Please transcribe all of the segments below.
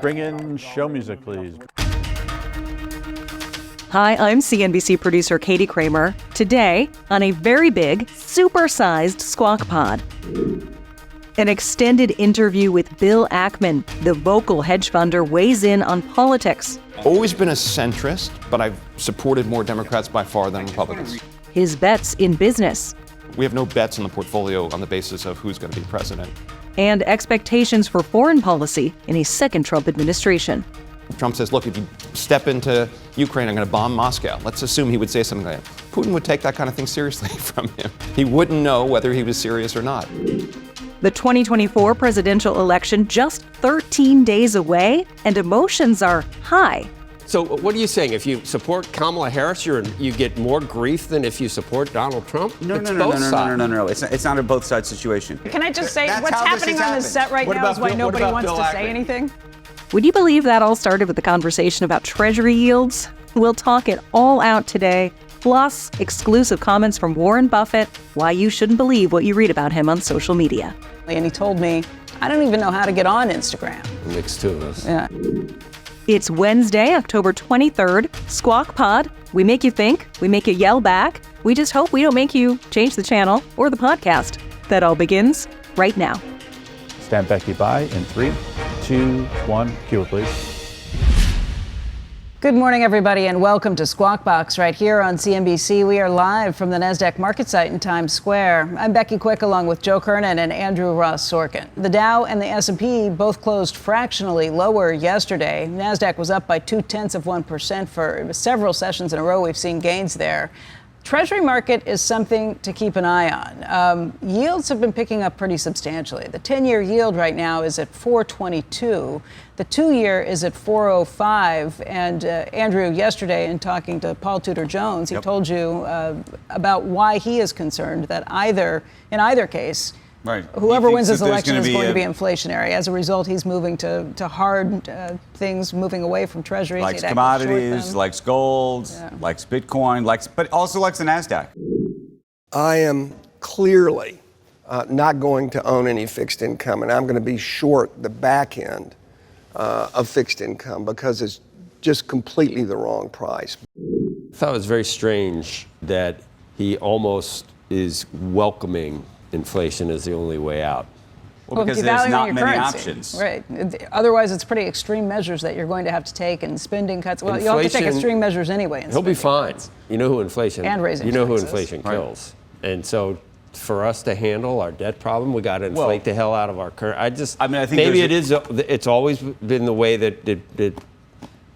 Bring in show music, please. Hi, I'm CNBC producer Katie Kramer. Today, on a very big, super-sized Squawk Pod, an extended interview with Bill Ackman, the vocal hedge funder, weighs in on politics. Always been a centrist, but I've supported more Democrats by far than Republicans. His bets in business. We have no bets in the portfolio on the basis of who's going to be president. And expectations for foreign policy in a second Trump administration. Trump says, look, if you step into Ukraine, I'm going to bomb Moscow. Let's assume he would say something like that. Putin would take that kind of thing seriously from him. He wouldn't know whether he was serious or not. The 2024 presidential election just 13 days away, and emotions are high. So what are you saying? If you support Kamala Harris, you get more grief than if you support Donald Trump? No. It's not a both sides situation. Can I just say what's happening on this set right now is why nobody wants to say anything? Would you believe that all started with a conversation about Treasury yields? We'll talk it all out today, plus exclusive comments from Warren Buffett, why you shouldn't believe what you read about him on social media. And he told me, I don't even know how to get on Instagram. Mixed two of us. Yeah. It's Wednesday, October 23rd, Squawk Pod. We make you think, we make you yell back. We just hope we don't make you change the channel or the podcast. That all begins right now. Stand Becky by in 3, 2, 1. Cue it, please. Good morning, everybody, and welcome to Squawk Box right here on CNBC. We are live from the NASDAQ market site in Times Square. I'm Becky Quick along with Joe Kernen and Andrew Ross Sorkin. The Dow and the S&P both closed fractionally lower yesterday. NASDAQ was up by 0.2% for several sessions in a row. We've seen gains there. Treasury market is something to keep an eye on. Yields have been picking up pretty substantially. The 10-year yield right now is at 4.22. The 2-year is at 4.05. And Andrew, yesterday in talking to Paul Tutor Jones, he told you about why he is concerned that in either case, right, whoever wins this election is going to be inflationary. As a result, he's moving to hard things, moving away from treasuries. Likes commodities, likes gold, likes Bitcoin, but also likes the NASDAQ. I am clearly not going to own any fixed income, and I'm going to be short the back end of fixed income because it's just completely the wrong price. I thought it was very strange that he almost is welcoming inflation as the only way out. Well, because there's not your many currency. options. Right. Otherwise, it's pretty extreme measures that you're going to have to take, and spending cuts. Well, you'll have to take extreme measures anyway. He'll be fine. You know who inflation and raising You know taxes. who inflation kills. Right. And so, for us to handle our debt problem, we got to inflate the hell out of our current. I think maybe it's always been the way that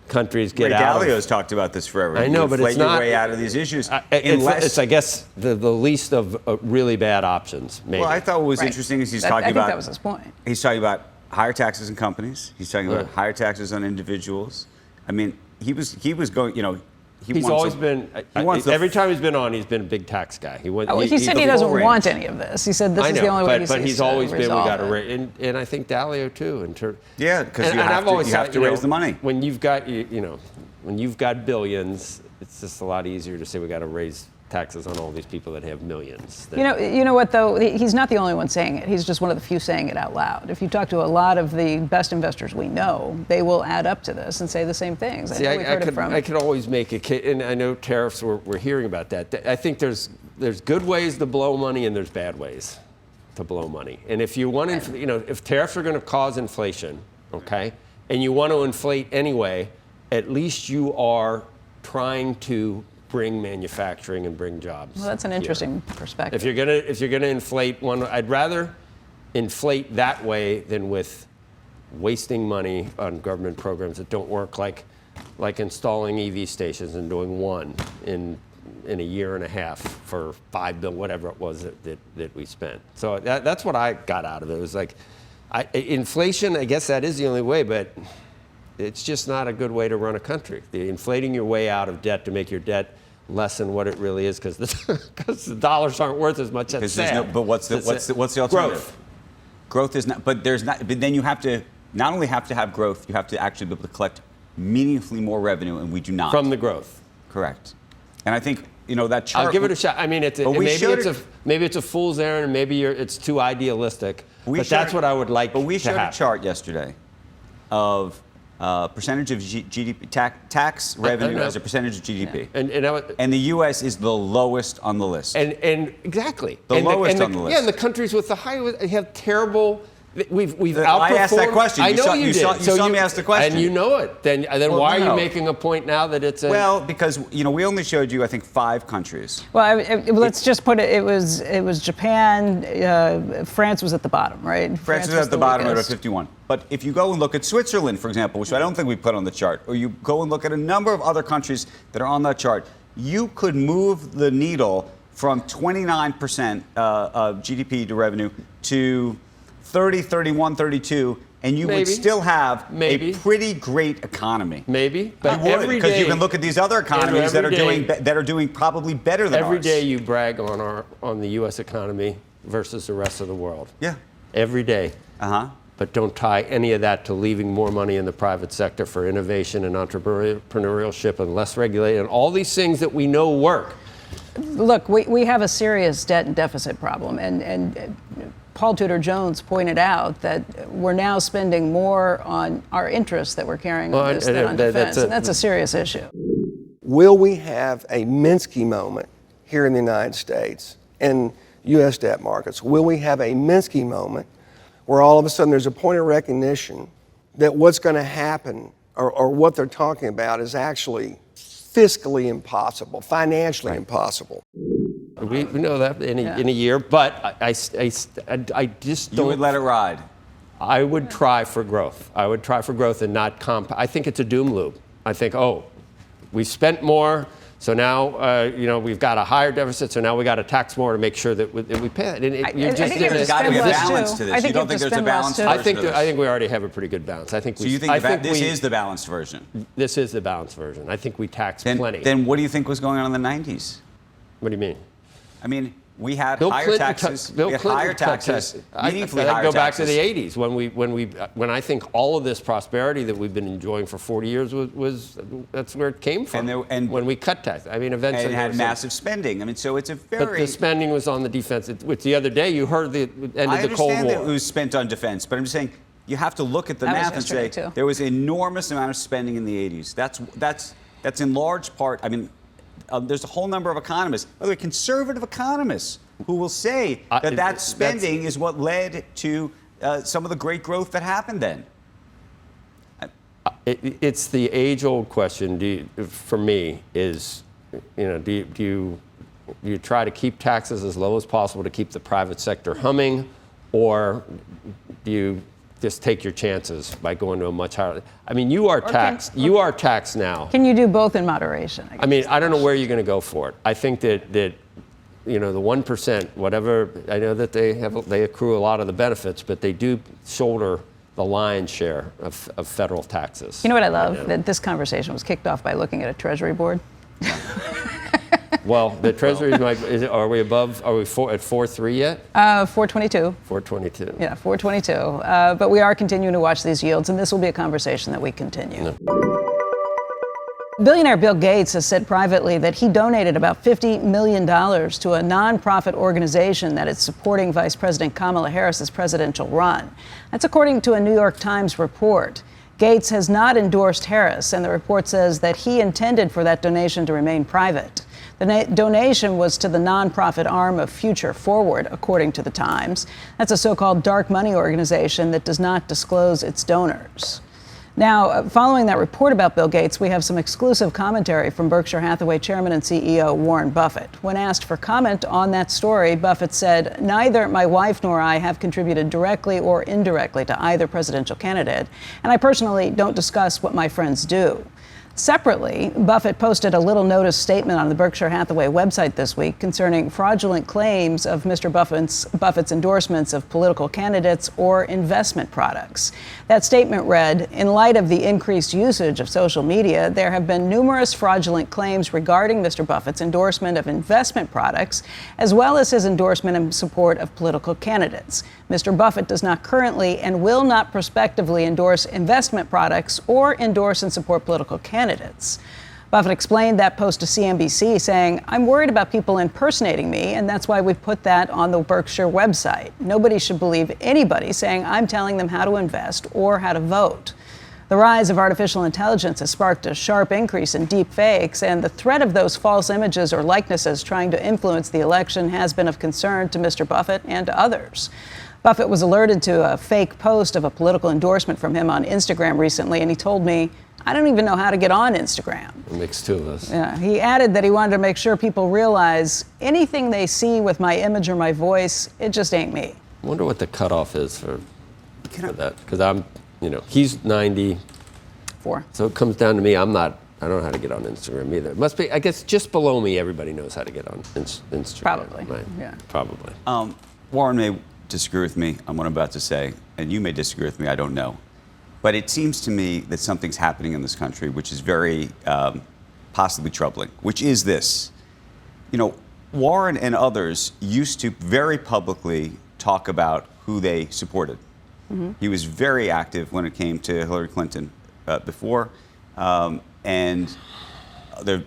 countries get out. Ray Dalio's talked about this forever. I know, you but it's not your way out of these issues. It's I guess, the least of really bad options. Maybe. Well, I thought what was interesting is I think that was his point. He's talking about higher taxes on companies. He's talking about higher taxes on individuals. I mean, he was going. He's always been. Every time he's been on, he's been a big tax guy. He said he doesn't want any of this. He said this is the only way but he's always been. We got to raise, and I think Dalio too. Because you have to raise the money. When you've got when you've got billions, it's just a lot easier to say we got to raise taxes on all these people that have millions. You know what though? He's not the only one saying it. He's just one of the few saying it out loud. If you talk to a lot of the best investors we know, they will add up to this and say the same things. I could always make a case, and I know tariffs. We're hearing about that. I think there's good ways to blow money and there's bad ways to blow money. And if you want, if tariffs are going to cause inflation, okay, and you want to inflate anyway, at least you are trying to bring manufacturing and bring jobs. Well, that's an interesting perspective. If you're gonna inflate one, I'd rather inflate that way than with wasting money on government programs that don't work, like installing EV stations and doing one in a year and a half for $5 billion, whatever it was that we spent. So that's what I got out of it. It was like inflation. I guess that is the only way, but it's just not a good way to run a country. Inflating your way out of debt to make your debt less than what it really is, because the dollars aren't worth as much. That's sad. But what's the alternative? Growth is not. But there's not. But then you have to not only have to have growth, you have to actually be able to collect meaningfully more revenue, and we do not. From the growth. Correct. And I think that chart. I'll give it a shot. I mean, maybe it's a fool's errand, and maybe it's too idealistic. But that's what I would like. But we showed a chart yesterday of percentage of GDP, tax revenue as a percentage of GDP. Yeah. And the U.S. is the lowest on the list. And exactly. The lowest on the list. Yeah, and the countries with the highest have terrible. We've outperformed. I asked that question. I know you did. You saw me ask the question. And you know it. Then well, why are you making a point now that it's a... Well, because, we only showed you, I think, 5 countries. Well, let's just put it, it was Japan, France was at the bottom, right? France was at the bottom at 51. But if you go and look at Switzerland, for example, which I don't think we put on the chart, or you go and look at a number of other countries that are on that chart, you could move the needle from 29% of GDP to revenue to 30, 31, 32, and you would still have a pretty great economy. Maybe, but because you can look at these other economies that are doing probably better than ours. Every day you brag on the U.S. economy versus the rest of the world. Yeah. Every day. Uh-huh. But don't tie any of that to leaving more money in the private sector for innovation and entrepreneurship and less regulated and all these things that we know work. Look, we have a serious debt and deficit problem, and Paul Tutor Jones pointed out that we're now spending more on our interests that we're carrying on this than on defense, and that's a serious issue. Will we have a Minsky moment here in the United States in U.S. debt markets? Will we have a Minsky moment where all of a sudden there's a point of recognition that what's going to happen or what they're talking about is actually fiscally impossible, financially impossible? We know that in a year, but I just don't. You would let it ride? I would try for growth. I would try for growth and not I think it's a doom loop. I think, we've spent more, so now we've got a higher deficit, so now we got to tax more to make sure that we pay it. I think there's got to be a balance to this. You don't think there's a balanced version? I think we already have a pretty good balance. So you think this is the balanced version? This is the balanced version. I think we tax plenty. Then what do you think was going on in the 90s? What do you mean? I mean, we had higher taxes. Meaningfully higher taxes. I go back to the 80s when I think all of this prosperity that we've been enjoying for 40 years was that's where it came from. And when we cut taxes, I mean, eventually and it had massive spending. I mean, so it's a very. But the spending was on the defense. Which the other day you heard the end of the Cold War. I understand that it was spent on defense, but I'm just saying you have to look at the math and say there was an enormous amount of spending in the 80s. That's in large part. I mean. There's a whole number of economists, by the way, conservative economists, who will say that spending is what led to some of the great growth that happened then. It's the age-old question. For me, is do you try to keep taxes as low as possible to keep the private sector humming, or do you just take your chances by going to a much higher? I mean, you are taxed. You are taxed now. Can you do both in moderation? I mean, I don't know where you're going to go for it. I think that the 1%, whatever. I know that they accrue a lot of the benefits, but they do shoulder the lion's share of federal taxes. You know what I love? That this conversation was kicked off by looking at a Treasury board. Well, the Treasury are we above? Are we at 4.3 yet? 422. 422. Yeah, 422. But we are continuing to watch these yields, and this will be a conversation that we continue. No. Billionaire Bill Gates has said privately that he donated about $50 million to a nonprofit organization that is supporting Vice President Kamala Harris's presidential run. That's according to a New York Times report. Gates has not endorsed Harris, and the report says that he intended for that donation to remain private. The donation was to the nonprofit arm of Future Forward, according to the Times. That's a so-called dark money organization that does not disclose its donors. Now, following that report about Bill Gates, we have some exclusive commentary from Berkshire Hathaway Chairman and CEO Warren Buffett. When asked for comment on that story, Buffett said, "Neither my wife nor I have contributed directly or indirectly to either presidential candidate, and I personally don't discuss what my friends do." Separately, Buffett posted a little notice statement on the Berkshire Hathaway website this week concerning fraudulent claims of Mr. Buffett's endorsements of political candidates or investment products. That statement read, "In light of the increased usage of social media, there have been numerous fraudulent claims regarding Mr. Buffett's endorsement of investment products, as well as his endorsement in support of political candidates. Mr. Buffett does not currently and will not prospectively endorse investment products or endorse and support political candidates." Buffett explained that post to CNBC, saying, "I'm worried about people impersonating me, and that's why we put that on the Berkshire website. Nobody should believe anybody saying I'm telling them how to invest or how to vote." The rise of artificial intelligence has sparked a sharp increase in deep fakes, and the threat of those false images or likenesses trying to influence the election has been of concern to Mr. Buffett and to others. Buffett was alerted to a fake post of a political endorsement from him on Instagram recently, and he told me, "I don't even know how to get on Instagram." It makes two of us. Yeah, he added that he wanted to make sure people realize anything they see with my image or my voice, it just ain't me. I wonder what the cutoff is for that, because I'm, he's 90, so it comes down to me. I don't know how to get on Instagram either. It must be, I guess, just below me, everybody knows how to get on Instagram. Probably, right? yeah. Probably. Warren may disagree with me on what I'm about to say, and you may disagree with me, I don't know. But it seems to me that something's happening in this country which is very possibly troubling, which is this. Warren and others used to very publicly talk about who they supported. Mm-hmm. He was very active when it came to Hillary Clinton before. And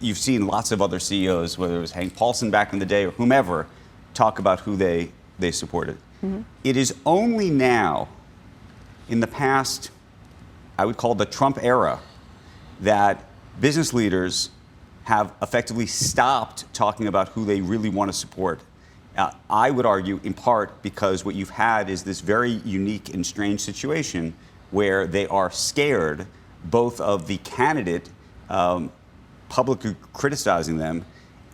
you've seen lots of other CEOs, whether it was Hank Paulson back in the day or whomever, talk about who they supported. Mm-hmm. It is only now, in the past, I would call the Trump era, that business leaders have effectively stopped talking about who they really want to support. I would argue, in part, because what you've had is this very unique and strange situation where they are scared both of the candidate publicly criticizing them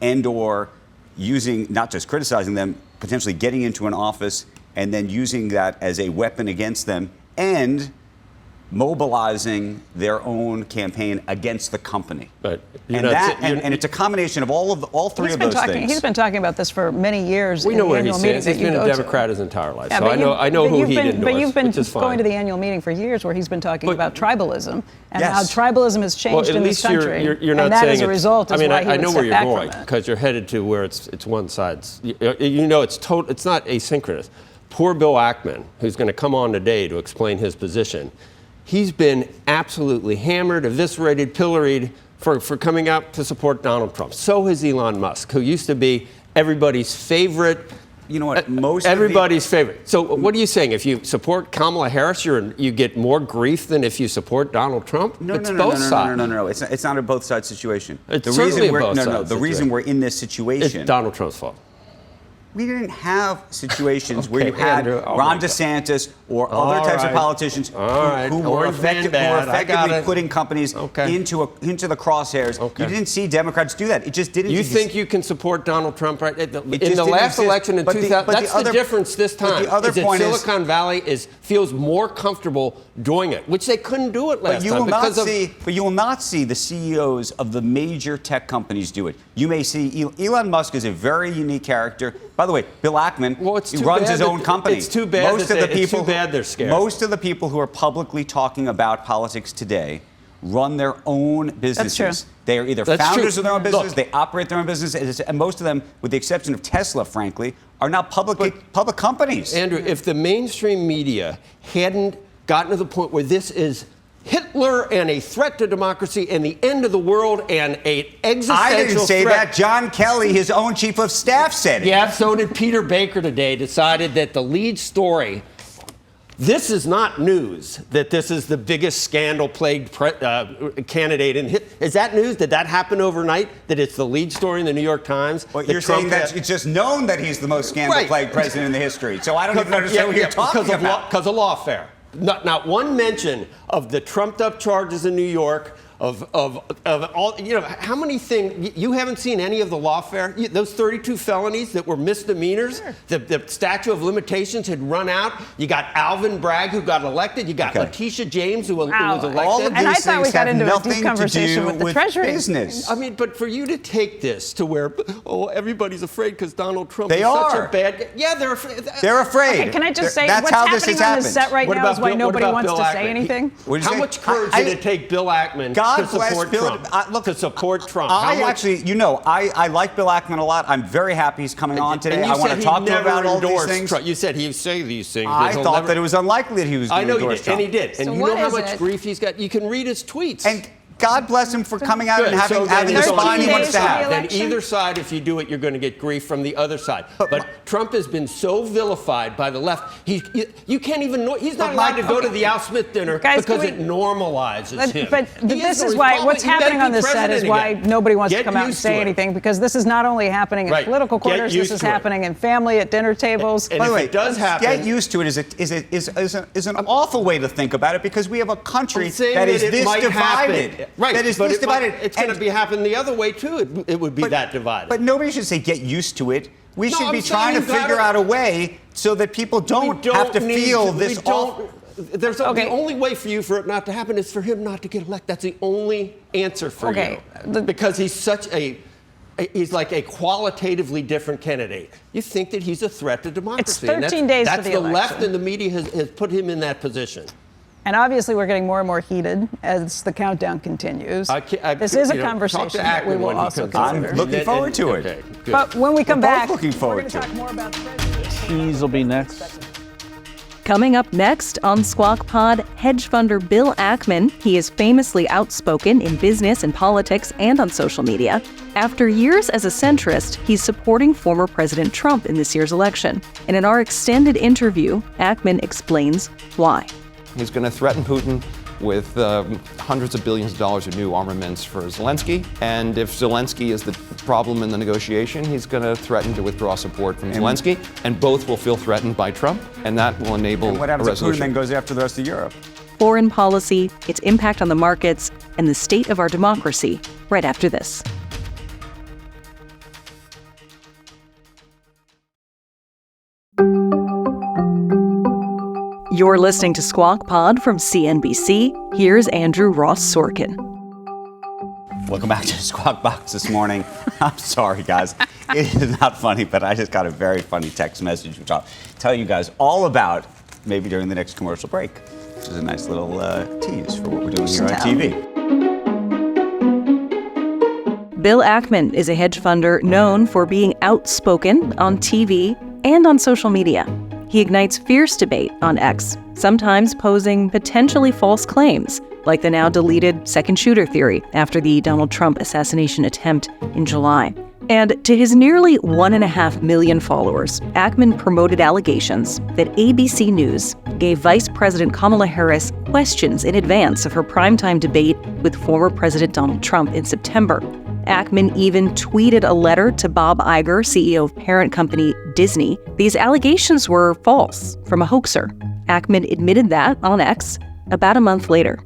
and or using, not just criticizing them, potentially getting into an office and then using that as a weapon against them and mobilizing their own campaign against the company. But and it's a combination of all three of those things. He's been talking about this for many years. We know where he stands. He's been a Democrat his entire life, yeah, so I know who he'd endorse. But you've been which is fine. going to the annual meeting for years where he's been talking about tribalism and how tribalism has changed in this country. You're not and that, saying as a result, is why he I know would where step you're back going from it. because you're headed to where it's one side's. It's not asynchronous. Poor Bill Ackman, who's going to come on today to explain his position. He's been absolutely hammered, eviscerated, pilloried for coming out to support Donald Trump. So has Elon Musk, who used to be everybody's favorite. You know what? Everybody's favorite. So what are you saying? If you support Kamala Harris, you get more grief than if you support Donald Trump? No. It's both sides. No. It's not a both sides situation. It's certainly a both sides situation. The reason we're in this situation. It's Donald Trump's fault. We didn't have situations where you had Ron DeSantis or other types of politicians who were effectively putting companies into the crosshairs. Okay. You didn't see Democrats do that. It just didn't. You think you can support Donald Trump right in the last election in 2000? That's the difference this time. The other point is Silicon Valley feels more comfortable doing it, which they couldn't do it last time. But you will not see the CEOs of the major tech companies do it. You may see Elon Musk is a very unique character. By the way, Bill Ackman, he runs his own company. It's too bad. It's too bad they're scared. Most of the people who are publicly talking about politics today run their own businesses. That's true. They are either founders of their own business, they operate their own business, and most of them, with the exception of Tesla, frankly, are now public companies. Andrew, if the mainstream media hadn't gotten to the point where this is Hitler and a threat to democracy and the end of the world and an existential I didn't say threat. that. John Kelly, his own chief of staff, said it. Yeah, so did Peter Baker today, decided that the lead story, this is not news, that this is the biggest scandal-plagued candidate. Is that news? Did that happen overnight, that it's the lead story in the New York Times? Well, you're saying that it's just known that he's the most scandal-plagued president in the history. So I don't even understand what you're talking about. Because of lawfare. Not one mention of the trumped-up charges in New York, of all, how many things, you haven't seen any of the lawfare? Those 32 felonies that were misdemeanors, sure. The statute of limitations had run out. You got Alvin Bragg, who got elected. You got Letitia James, who was elected. All of these things have nothing to do with the Treasury business. I mean, but for you to take this to where, everybody's afraid because Donald Trump is such a bad guy. Yeah, they're afraid. They're afraid. Okay, can I just say, that's what's how happening on the set right now is why nobody wants to say anything? How much courage did it take Bill Ackman to support Trump? To support Trump. I like Bill Ackman a lot. I'm very happy he's coming on today. I want to talk to him about all these things. Trump. You said he'd say these things. I thought that it was unlikely that he was going to endorse Trump. And he did. And you know how much grief he's got? You can read his tweets. And God bless him for coming out Good. and having then the it's spine he only wants to days have. for the Then either side, if you do it, you're going to get grief from the other side. But Trump has been so vilified by the left. You can't even know. He's not allowed to go to the Al Smith dinner because it normalizes him. But this is why what's happening on this set is why nobody wants to come out and say anything, because this is not only happening in political quarters, this is happening in family at dinner tables. And by the way, it does happen. Get used to it is an awful way to think about it, because we have a country that is it this might divided. Happen. Right. That is but this divided. It's going to be happen the other way too. It would be that divided. But nobody should say get used to it. We should be I'm trying to saying figure out a way so that people don't have to feel this awful. The only way for it not to happen is for him not to get elected. That's the only answer for you. Because he's like a qualitatively different candidate. You think that he's a threat to democracy. It's 13 days to the election. Left and the media has put him in that position. And obviously, we're getting more and more heated as the countdown continues. This is a conversation that we will also consider. I'm looking forward to it. Okay, good. But when we come back, looking forward we're to going to talk more about the president. Tease will be next. Coming up next on Squawk Pod, hedge funder Bill Ackman. He is famously outspoken in business and politics and on social media. After years as a centrist, he's supporting former President Trump in this year's election. And in our extended interview, Ackman explains why. He's going to threaten Putin with hundreds of billions of dollars of new armaments for Zelensky. And if Zelensky is the problem in the negotiation, he's going to threaten to withdraw support from Zelensky. And both will feel threatened by Trump, and that will enable What happens a if Putin resolution. then goes after the rest of Europe? Foreign policy, its impact on the markets, and the state of our democracy, right after this. You're listening to Squawk Pod from CNBC. Here's Andrew Ross Sorkin. Welcome back to Squawk Box this morning. I'm sorry, guys. It is not funny, but I just got a very funny text message, which I'll tell you guys all about maybe during the next commercial break, which is a nice little tease for what we're doing here on TV. Bill Ackman is a hedge funder known for being outspoken on TV and on social media. He ignites fierce debate on X, sometimes posing potentially false claims, like the now deleted second shooter theory after the Donald Trump assassination attempt in July. And to his nearly 1.5 million followers, Ackman promoted allegations that ABC News gave Vice President Kamala Harris questions in advance of her primetime debate with former President Donald Trump in September. Ackman even tweeted a letter to Bob Iger, CEO of parent company Disney. These allegations were false from a hoaxer. Ackman admitted that on X about a month later.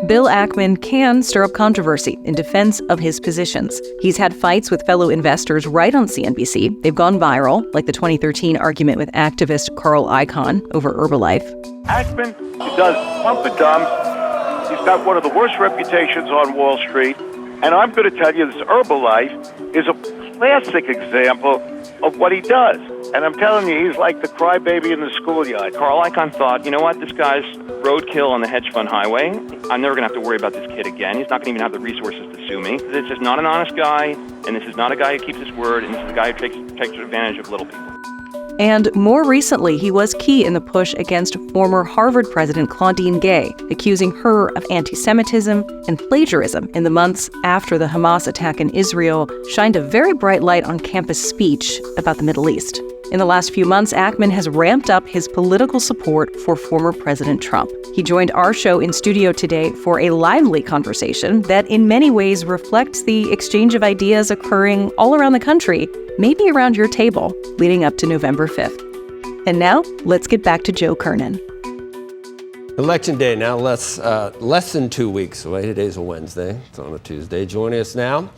Bill Ackman can stir up controversy in defense of his positions. He's had fights with fellow investors right on CNBC. They've gone viral, like the 2013 argument with activist Carl Icahn over Herbalife. Ackman does pump and dump. He's got one of the worst reputations on Wall Street. And I'm going to tell you, this Herbalife is a classic example of what he does. And I'm telling you, he's like the crybaby in the schoolyard. Carl Icahn thought, you know what, this guy's roadkill on the hedge fund highway. I'm never going to have to worry about this kid again. He's not going to even have the resources to sue me. This is not an honest guy, and this is not a guy who keeps his word, and this is a guy who takes advantage of little people. And more recently, he was key in the push against former Harvard president Claudine Gay, accusing her of anti-Semitism and plagiarism in the months after the Hamas attack in Israel shined a very bright light on campus speech about the Middle East. In the last few months, Ackman has ramped up his political support for former President Trump. He joined our show in studio today for a lively conversation that in many ways reflects the exchange of ideas occurring all around the country, maybe around your table, leading up to November 5th. And now, let's get back to Joe Kernen. Election day now, less than 2 weeks away. Today's a Wednesday. It's on a Tuesday. Joining us now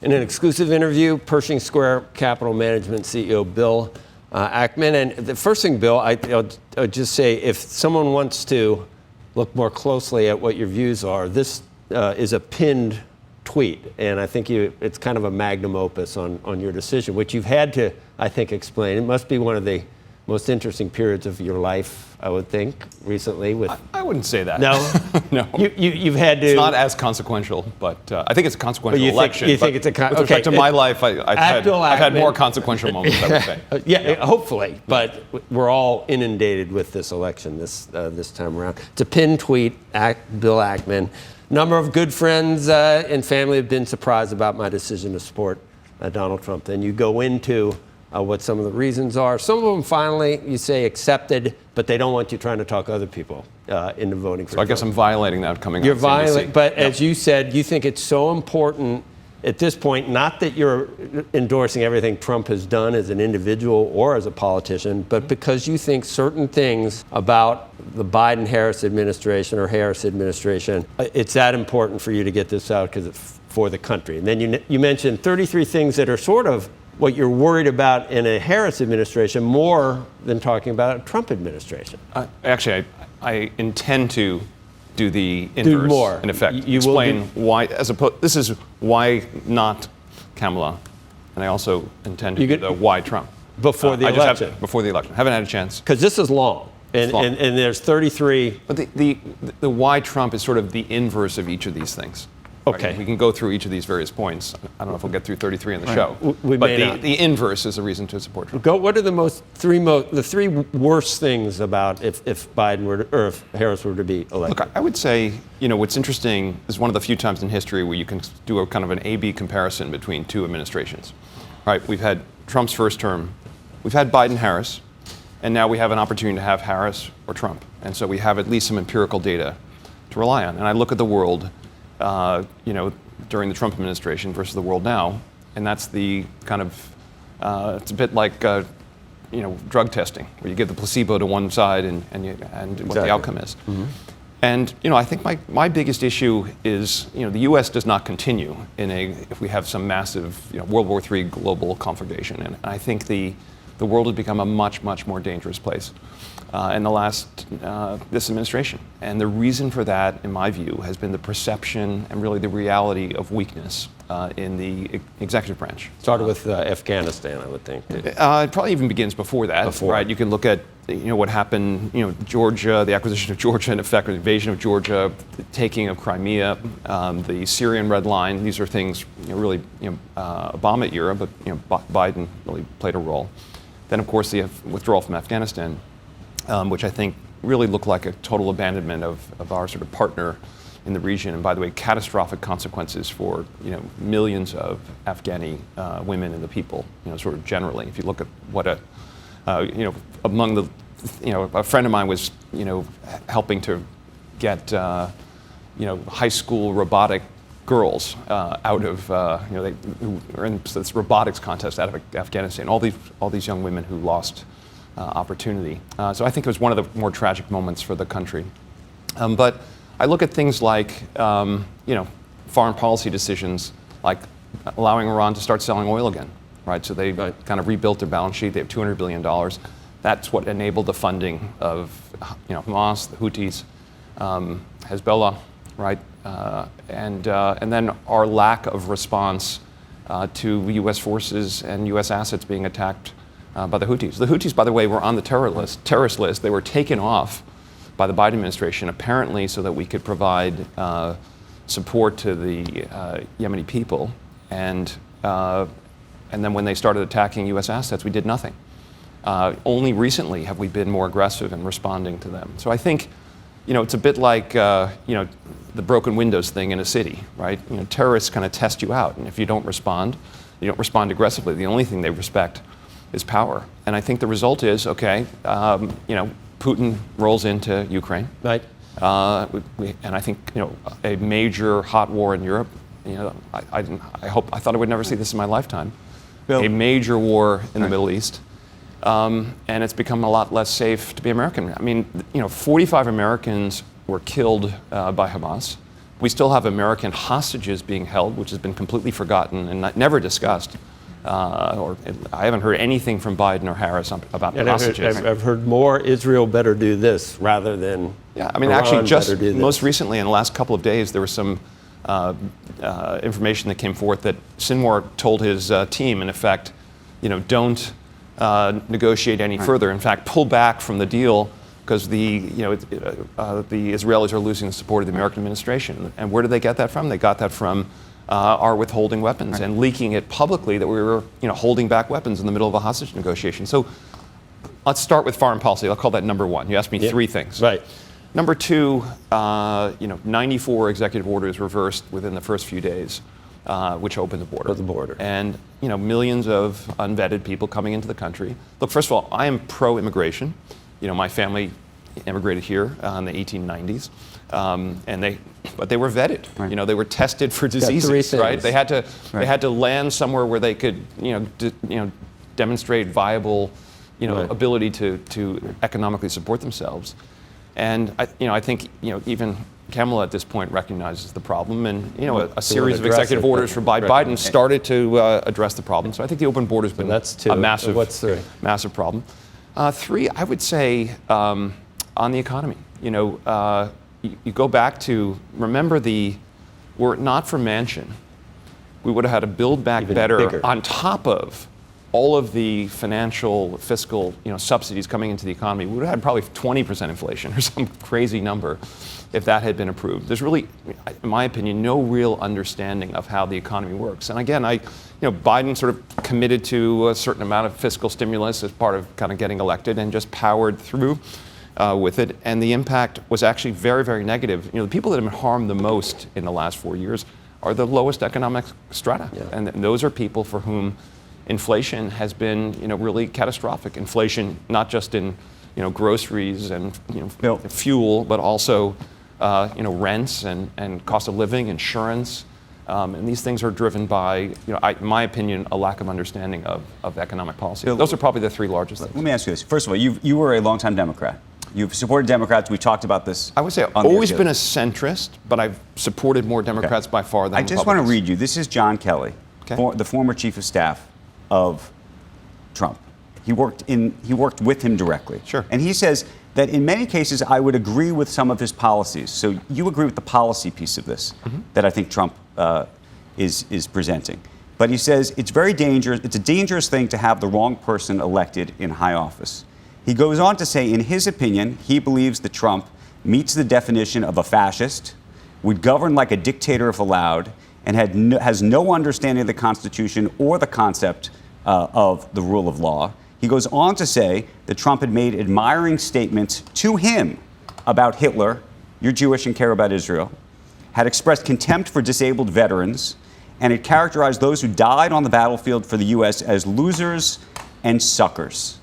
in an exclusive interview, Pershing Square Capital Management CEO Bill Ackman. And the first thing, Bill, I'll just say, if someone wants to look more closely at what your views are, this is a pinned tweet, and I think it's kind of a magnum opus on your decision, which you've had to, I think, explain. It must be one of the most interesting periods of your life, I would think, recently. With I wouldn't say that. No? No. You've had to... It's not as consequential, but I think it's a consequential election. You think it's a... With respect to my life, I've had more consequential moments, I would say. Yeah, hopefully. But we're all inundated with this election this time around. It's a pinned tweet, Bill Ackman. Number of good friends and family have been surprised about my decision to support Donald Trump. Then you go into what some of the reasons are. Some of them finally, you say, accepted, but they don't want you trying to talk other people into voting for Trump. I guess I'm violating that coming You're out of CNBC. violating, but as you said, you think it's so important at this point, not that you're endorsing everything Trump has done as an individual or as a politician, but because you think certain things about the Biden-Harris administration or Harris administration, it's that important for you to get this out because it's for the country. And then you mentioned 33 things that are sort of what you're worried about in a Harris administration more than talking about a Trump administration. Actually, I intend to do the inverse. Do more. In effect, You explain will why. This is why not Kamala, and I also intend to do the why Trump before the election. Before the election, haven't had a chance. Because this is long, and there's 33. But the why Trump is sort of the inverse of each of these things. Okay. Right? We can go through each of these various points. I don't know if we'll get through 33 in the show. We but may not. The inverse is a reason to support Trump. What are the three worst things about if Biden were or if Harris were to be elected? Look, I would say, what's interesting is one of the few times in history where you can do a kind of an A-B comparison between two administrations. Right? We've had Trump's first term, we've had Biden-Harris, and now we have an opportunity to have Harris or Trump. And so we have at least some empirical data to rely on. And I look at the world, during the Trump administration versus the world now, and that's the kind of, it's a bit like, drug testing, where you give the placebo to one side and what the outcome is. Mm-hmm. And, I think my biggest issue is, the U.S. does not continue if we have some massive, World War III global conflagration. And I think the world has become a much, much more dangerous place in this administration. And the reason for that, in my view, has been the perception and really the reality of weakness in the executive branch. Started with Afghanistan, I would think. It probably even begins before that. Right? You can look at what happened, Georgia, the acquisition of Georgia, in effect, the invasion of Georgia, the taking of Crimea, the Syrian Red Line. These are things really Obama era, but Biden really played a role. Then, of course, the withdrawal from Afghanistan, which I think really looked like a total abandonment of our sort of partner in the region. And by the way, catastrophic consequences for millions of Afghani women and the people, sort of generally. If you look at what among the, a friend of mine was helping to get high school robotic girls out of who were in this robotics contest out of Afghanistan. All these young women who lost opportunity. So I think it was one of the more tragic moments for the country. But I look at things like foreign policy decisions, like allowing Iran to start selling oil again. Right. So they kind of rebuilt their balance sheet. They have $200 billion. That's what enabled the funding of Hamas, the Houthis, Hezbollah, right? And then our lack of response to U.S. forces and U.S. assets being attacked by the Houthis. The Houthis, by the way, were on the terrorist list. They were taken off by the Biden administration, apparently so that we could provide support to the Yemeni people. And then when they started attacking U.S. assets, we did nothing. Only recently have we been more aggressive in responding to them. So I think, it's a bit like, the broken windows thing in a city, right? Terrorists kind of test you out, and if you don't respond aggressively. The only thing they respect is power. And I think the result is, Putin rolls into Ukraine. Right. And I think, a major hot war in Europe. I thought I would never see this in my lifetime. Bill. A major war in the Middle East. And it's become a lot less safe to be American. I mean, 45 Americans were killed by Hamas. We still have American hostages being held, which has been completely forgotten and never discussed. Or I haven't heard anything from Biden or Harris about hostages. I've heard more Israel better do this rather than Iran actually, just better do this. Most recently, in the last couple of days, there was some information that came forth that Sinwar told his team, in effect, don't negotiate any further. In fact, pull back from the deal because the Israelis are losing the support of the American administration. And where did they get that from? They got that from our withholding weapons and leaking it publicly that we were holding back weapons in the middle of a hostage negotiation. So let's start with foreign policy. I'll call that number one. You asked me three things. Right. Number two, 94 executive orders reversed within the first few days, which opened the border. And millions of unvetted people coming into the country. Look, first of all, I am pro-immigration. My family immigrated here in the 1890s, but they were vetted. Right. They were tested for diseases. Right? They had to land somewhere where they could demonstrate viable ability to economically support themselves. And I think even Kamala at this point recognizes the problem, and a series of executive orders for Biden started to address the problem. So I think the open border has been a massive, massive problem. Three, I would say on the economy. You go back to remember were it not for Manchin, we would have had to build back better on top of all of the financial, fiscal, subsidies coming into the economy. We would have had probably 20% inflation or some crazy number if that had been approved. There's really, in my opinion, no real understanding of how the economy works. And again, Biden sort of committed to a certain amount of fiscal stimulus as part of kind of getting elected and just powered through with it. And the impact was actually very, very negative. The people that have been harmed the most in the last 4 years are the lowest economic strata. Yeah. And those are people for whom inflation has been, really catastrophic. Inflation, not just in, groceries and fuel, but also, rents and cost of living, insurance, and these things are driven by, in my opinion, a lack of understanding of economic policy. Bill, those are probably the three largest things. Let me ask you this. First of all, you were a longtime Democrat. You've supported Democrats. We talked about this. I would say I've always been a centrist, but I've supported more Democrats by far than Republicans. I just want to read you. This is John Kelly, the former chief of staff of Trump. He worked with him directly. Sure. And he says that in many cases I would agree with some of his policies. So you agree with the policy piece of this that I think Trump is presenting. But he says it's very dangerous. It's a dangerous thing to have the wrong person elected in high office. He goes on to say, in his opinion, he believes that Trump meets the definition of a fascist, would govern like a dictator if allowed, and has no understanding of the Constitution or the concept of the rule of law. He goes on to say that Trump had made admiring statements to him about Hitler, you're Jewish and care about Israel, had expressed contempt for disabled veterans, and had characterized those who died on the battlefield for the U.S. as losers and suckers.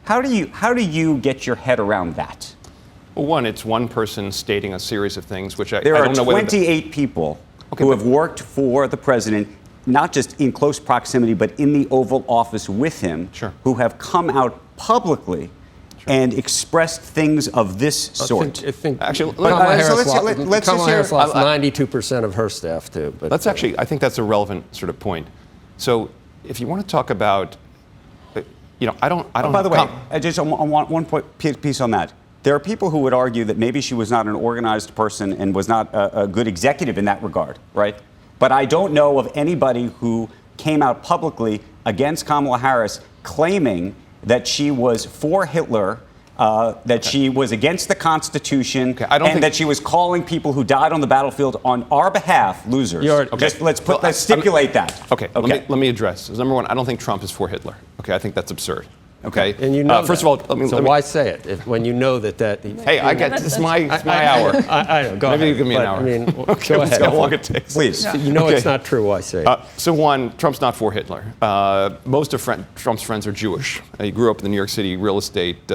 How do you get your head around that? Well, one, it's one person stating a series of things, which I don't know. There are 28 people who have worked for the president, not just in close proximity, but in the Oval Office with him, who have come out publicly and expressed things of this sort. Actually, Kamala Harris lost 92% of her staff, too. But I think that's a relevant sort of point. So if you want to talk about, I don't. By the way, I just want one piece on that. There are people who would argue that maybe she was not an organized person and was not a good executive in that regard, right? But I don't know of anybody who came out publicly against Kamala Harris claiming that she was for Hitler, that she was against the Constitution, that she was calling people who died on the battlefield on our behalf losers. Let's stipulate that. Okay. Let me address. Number one, I don't think Trump is for Hitler. Okay, I think that's absurd. Okay. And first of all, let me why say it when you know that? Hey, I get this is my hour. I know. Go ahead. Maybe you give me an hour. I mean, okay, go ahead. How long it takes. Please. You know it's not true. Why say it? So one, Trump's not for Hitler. Most of Trump's friends are Jewish. He grew up in the New York City real estate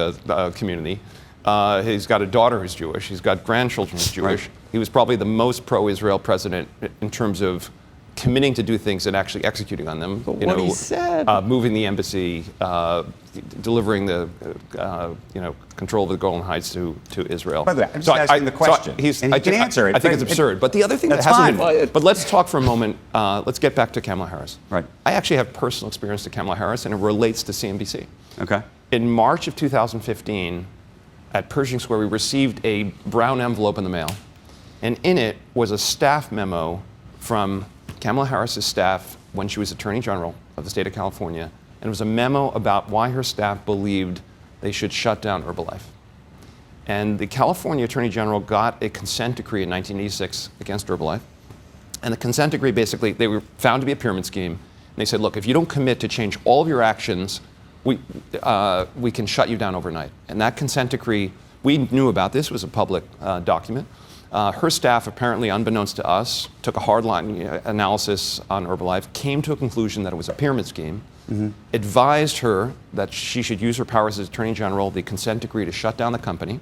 community. He's got a daughter who's Jewish. He's got grandchildren who's Jewish. Right. He was probably the most pro-Israel president in terms of committing to do things and actually executing on them. But what he said. Moving the embassy, delivering the control of the Golan Heights to Israel. By the way, I'm just asking the question. I can answer it. I think it's absurd. But the other thing that hasn't been. But let's talk for a moment. Let's get back to Kamala Harris. Right. I actually have personal experience to Kamala Harris, and it relates to CNBC. Okay. In March of 2015, at Pershing Square, we received a brown envelope in the mail, and in it was a staff memo from Kamala Harris's staff when she was Attorney General of the state of California, and it was a memo about why her staff believed they should shut down Herbalife. And the California Attorney General got a consent decree in 1986 against Herbalife. And the consent decree, basically, they were found to be a pyramid scheme. And they said, look, if you don't commit to change all of your actions, we can shut you down overnight. And that consent decree, we knew about this, was a public document. Her staff, apparently unbeknownst to us, took a hardline analysis on Herbalife, came to a conclusion that it was a pyramid scheme, advised her that she should use her powers as Attorney General, the consent decree, to shut down the company.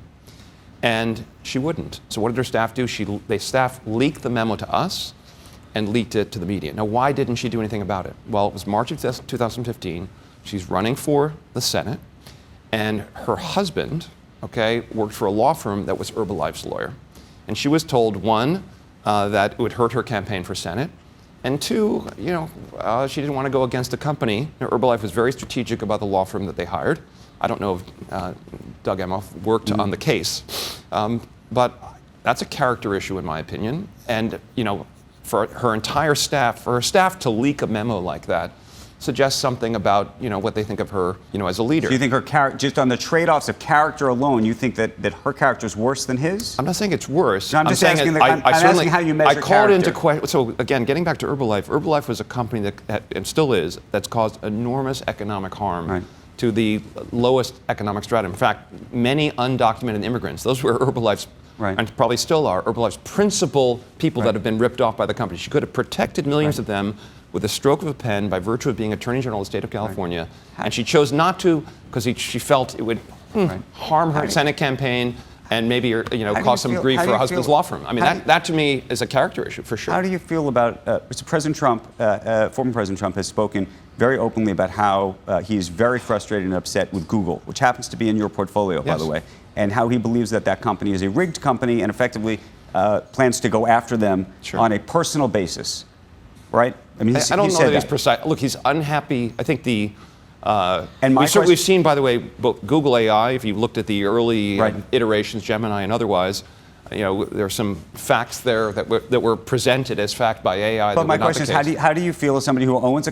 And she wouldn't. So what did her staff do? Staff leaked the memo to us and leaked it to the media. Now, why didn't she do anything about it? Well, it was March of 2015. She's running for the Senate. And her husband, worked for a law firm that was Herbalife's lawyer. And she was told, one, that it would hurt her campaign for Senate. And two, she didn't want to go against the company. Herbalife was very strategic about the law firm that they hired. I don't know if Doug Emhoff worked on the case, but that's a character issue in my opinion. And for her entire staff, for her staff to leak a memo like that, suggests something about what they think of her as a leader. Do you think her character, just on the trade-offs of character alone, you think that her character is worse than his? I'm not saying it's worse. No, I'm just asking. I'm asking how you measure I called character. into question. So again, getting back to Herbalife, Herbalife was a company that, and still is, that's caused enormous economic harm to the lowest economic strata. In fact, many undocumented immigrants, those were Herbalife's, and probably still are, Herbalife's principal people that have been ripped off by the company. She could have protected millions of them with a stroke of a pen by virtue of being Attorney General of the state of California. And she chose not to because she felt it would harm her Senate campaign and maybe cause some grief for her husband's law firm. I mean, that to me is a character issue for sure. How do you feel about President Trump, former President Trump has spoken very openly about how he's very frustrated and upset with Google, which happens to be in your portfolio, by the way, and how he believes that company is a rigged company and effectively plans to go after them on a personal basis, right? I mean, I don't know that he's precise. Look, he's unhappy. I think we've seen, by the way, both Google AI, if you looked at the early iterations, Gemini and otherwise, there are some facts there that were presented as fact by AI. But my question is, how do you feel as somebody who owns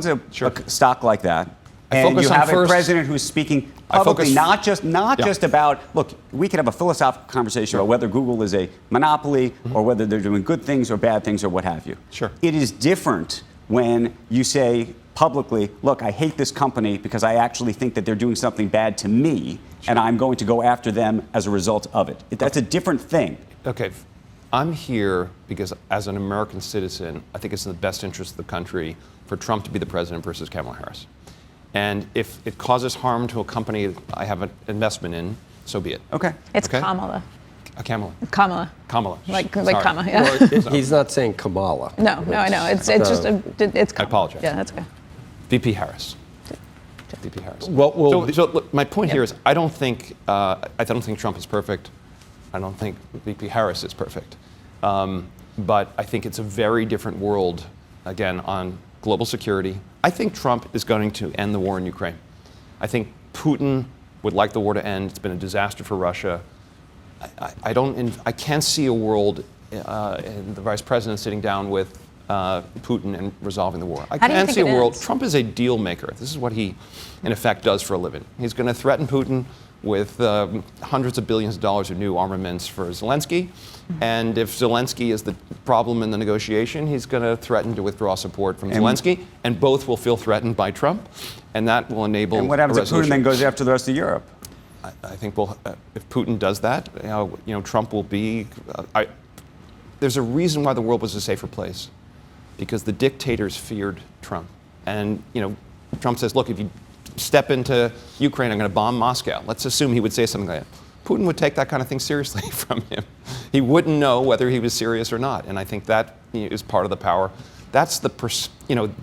a stock like that, and you have a president who's speaking publicly, not just about, look, we could have a philosophical conversation about whether Google is a monopoly or whether they're doing good things or bad things or what have you. Sure. It is different when you say publicly, look, I hate this company because I actually think that they're doing something bad to me, and I'm going to go after them as a result of it. That's a different thing. Okay. I'm here because as an American citizen, I think it's in the best interest of the country for Trump to be the president versus Kamala Harris. And if it causes harm to a company I have an investment in, so be it. Okay. It's Kamala. Kamala. Kamala. Like Sorry. Kamala, yeah. Well, he's not saying Kamala. No, I know. It's just, it's Kamala. I apologize. Yeah, that's okay. VP Harris. VP Harris. Well, so look, my point here is I don't think Trump is perfect. I don't think VP Harris is perfect. But I think it's a very different world, again, on global security. I think Trump is going to end the war in Ukraine. I think Putin would like the war to end. It's been a disaster for Russia. I can't see a world and the vice president sitting down with Putin and resolving the war. I can't see a world. Trump is a deal maker. This is what he, in effect, does for a living. He's going to threaten Putin with hundreds of billions of dollars of new armaments for Zelensky. And if Zelensky is the problem in the negotiation, he's going to threaten to withdraw support from Zelensky. And both will feel threatened by Trump. And that will enable. And what happens if Putin then goes after the rest of Europe? I think if Putin does that, Trump will be. There's a reason why the world was a safer place, because the dictators feared Trump. And Trump says, look, if you step into Ukraine, I'm going to bomb Moscow. Let's assume he would say something like that. Putin would take that kind of thing seriously from him. He wouldn't know whether he was serious or not. And I think that is part of the power. That's the,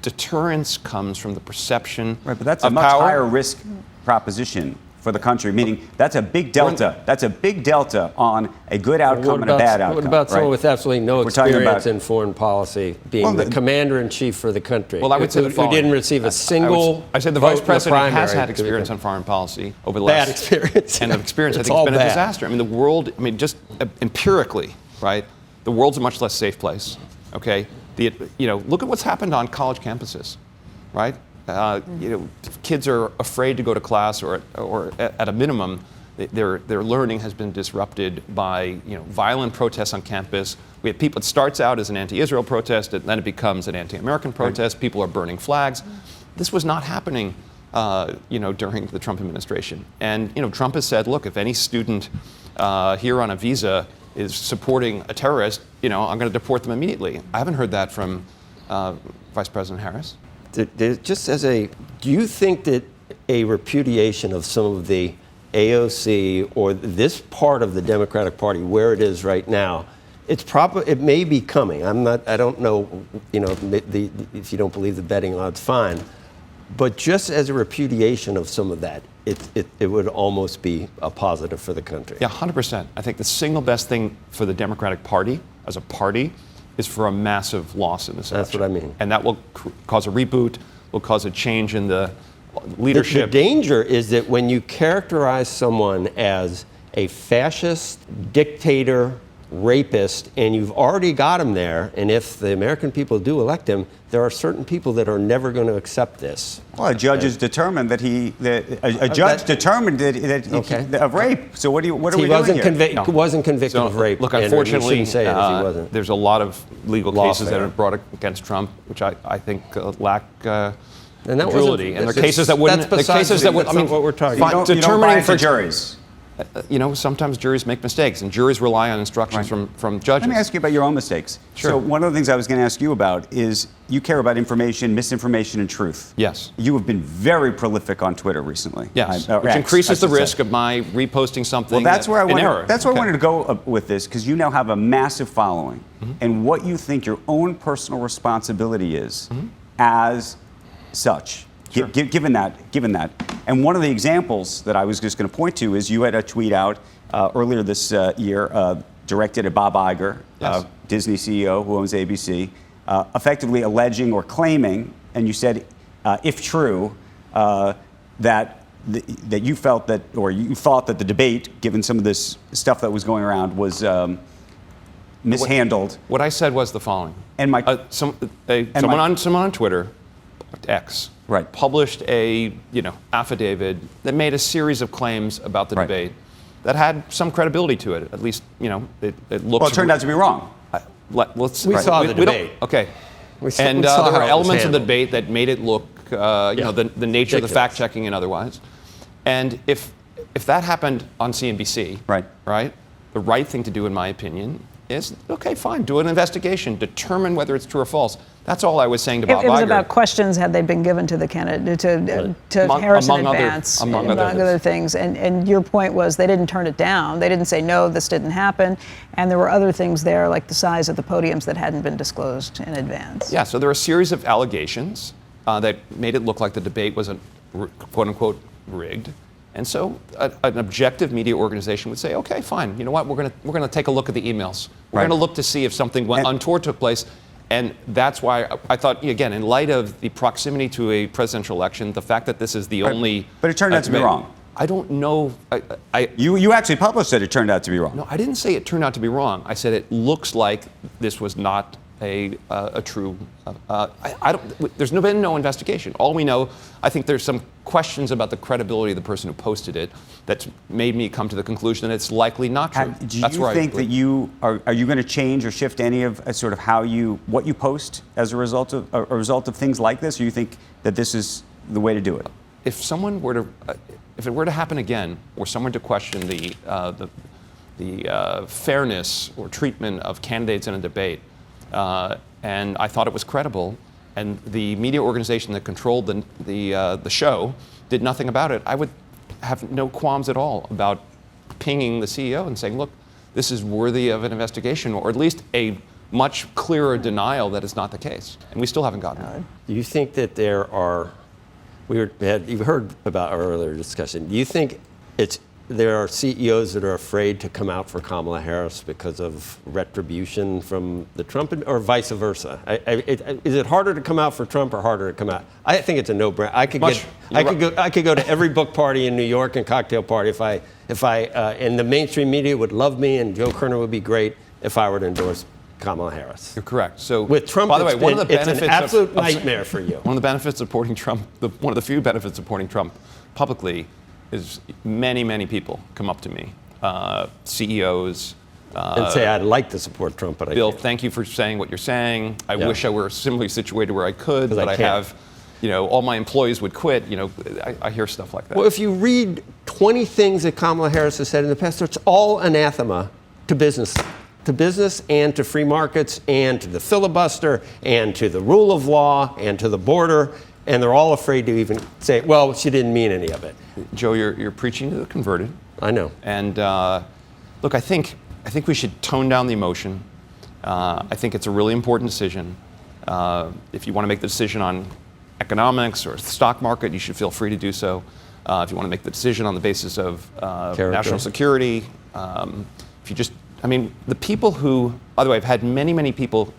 deterrence comes from the perception but that's a much higher risk proposition for the country, meaning that's a big delta. That's a big delta on a good outcome and a bad outcome. What about someone with absolutely no experience in foreign policy being the commander-in-chief for the country? Well, I would say who didn't receive a single I said the vice president has had experience on foreign policy over the last... Bad experience. And the experience, I think, has been a disaster. I mean, the world, just empirically, right, the world's a much less safe place, okay? Look at what's happened on college campuses, right? Kids are afraid to go to class, or at a minimum, their learning has been disrupted by violent protests on campus. We have people. It starts out as an anti-Israel protest, and then it becomes an anti-American protest. Right. People are burning flags. This was not happening, during the Trump administration. And Trump has said, look, if any student here on a visa is supporting a terrorist, I'm going to deport them immediately. I haven't heard that from Vice President Harris. Do you think that a repudiation of some of the AOC or this part of the Democratic Party where it is right now, it may be coming. I don't know, if you don't believe the betting odds, fine. But just as a repudiation of some of that, it would almost be a positive for the country. Yeah, 100%. I think the single best thing for the Democratic Party as a party is for a massive loss in this election. That's what I mean. And that will cause a reboot, will cause a change in the leadership. The danger is that when you characterize someone as a fascist, dictator, rapist, and you've already got him there, and if the American people do elect him, there are certain people that are never going to accept this. Well, a judge is determined that a judge determined of rape. So what are we doing here? He wasn't convicted of rape. Look, unfortunately, you say it if he wasn't. There's a lot of legal cases that are brought against Trump, which I think lack credulity. And there are cases that wouldn't. That's what we're talking about. You don't buy into juries. Sometimes juries make mistakes, and juries rely on instructions from judges. Let me ask you about your own mistakes. Sure. So one of the things I was going to ask you about is you care about information, misinformation, and truth. Yes. You have been very prolific on Twitter recently. Yes, which increases the risk of my reposting something. Well, that's where I wanted to go with this, because you now have a massive following, and what you think your own personal responsibility is as such. Sure. Given that, and one of the examples that I was just going to point to is you had a tweet out earlier this year directed at Bob Iger, yes. Disney CEO who owns ABC, effectively alleging or claiming, and you said, if true, that you felt that, or you thought that the debate, given some of this stuff that was going around, was mishandled. What I said was the following. And someone on Twitter, X. Right. Published a affidavit that made a series of claims about the debate that had some credibility to it. At least it looks. Well, it turned out to be wrong. We saw the debate. Okay. And there were elements of the debate that made it look, the nature of the fact checking and otherwise. And if that happened on CNBC, right, the right thing to do, in my opinion, is okay, fine, do an investigation, determine whether it's true or false. That's all I was saying to Bob Iger. It was about questions had they been given to the candidate, to Harris in advance, among other things. And your point was they didn't turn it down. They didn't say, no, this didn't happen. And there were other things there, like the size of the podiums that hadn't been disclosed in advance. Yeah, so there are a series of allegations that made it look like the debate was, quote unquote, rigged. And so an objective media organization would say, okay, fine, you know what, we're going to take a look at the emails. We're going to look to see if something untoward took place. And that's why I thought, again, in light of the proximity to a presidential election, the fact that this is the only... But it turned out to be wrong. I don't know. You actually published that it turned out to be wrong. No, I didn't say it turned out to be wrong. I said it looks like this was not a true... there's been no investigation. All we know, I think there's some questions about the credibility of the person who posted it that's made me come to the conclusion that it's likely not true. Do you think that are you going to change or shift any of sort of what you post as a result of things like this, or you think that this is the way to do it? If it were to happen again, or someone to question the fairness or treatment of candidates in a debate, and I thought it was credible, and the media organization that controlled the show did nothing about it, I would have no qualms at all about pinging the CEO and saying, look, this is worthy of an investigation, or at least a much clearer denial that it's not the case. And we still haven't gotten it. Do you think that there are, you've heard about our earlier discussion, do you think there are CEOs that are afraid to come out for Kamala Harris because of retribution from the Trump, or vice versa? Is it harder to come out for Trump or harder to come out? I think it's a no-brainer. I could go to every book party in New York and cocktail party and the mainstream media would love me, and Joe Kernen would be great if I were to endorse Kamala Harris. You're correct. So, With Trump, by the way, one of the it's benefits an absolute of nightmare for you. One of the benefits of supporting Trump, one of the few benefits of supporting Trump publicly, is many people come up to me, CEOs. And say, I'd like to support Trump, but Bill, I can't. thank you for saying what you're saying. I Yeah. wish I were similarly situated where I could, 'Cause but I I can't. have, all my employees would quit. I hear stuff like that. Well, if you read 20 things that Kamala Harris has said in the past, it's all anathema to business and to free markets and to the filibuster and to the rule of law and to the border, and they're all afraid to even say, well, she didn't mean any of it. Joe, you're preaching to the converted. I know. And look, I think we should tone down the emotion. I think it's a really important decision. If you want to make the decision on economics or the stock market, you should feel free to do so. If you want to make the decision on the basis of national security, the people who, by the way, I've had many people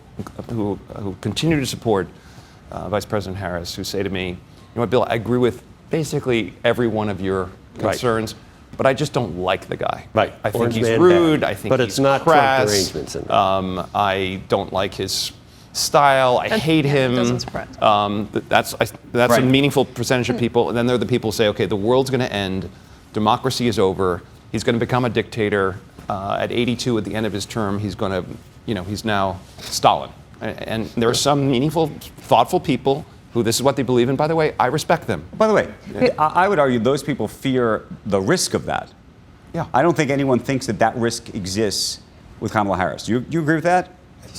who continue to support Vice President Harris who say to me, you know what, Bill, I agree with basically every one of your concerns, but I just don't like the guy. Right. I think Orange he's man rude. bad. I think But he's it's not crass. Trump arrangements in there. I don't like his style. I hate him. Doesn't surprise me. That's a meaningful percentage of people. And then there are the people who say, okay, the world's going to end. Democracy is over. He's going to become a dictator. At 82, at the end of his term, he's going to, he's now Stalin. And there are some meaningful, thoughtful people who this is what they believe in. By the way, I respect them. By the way, I would argue those people fear the risk of that. Yeah. I don't think anyone thinks that risk exists with Kamala Harris. You agree with that?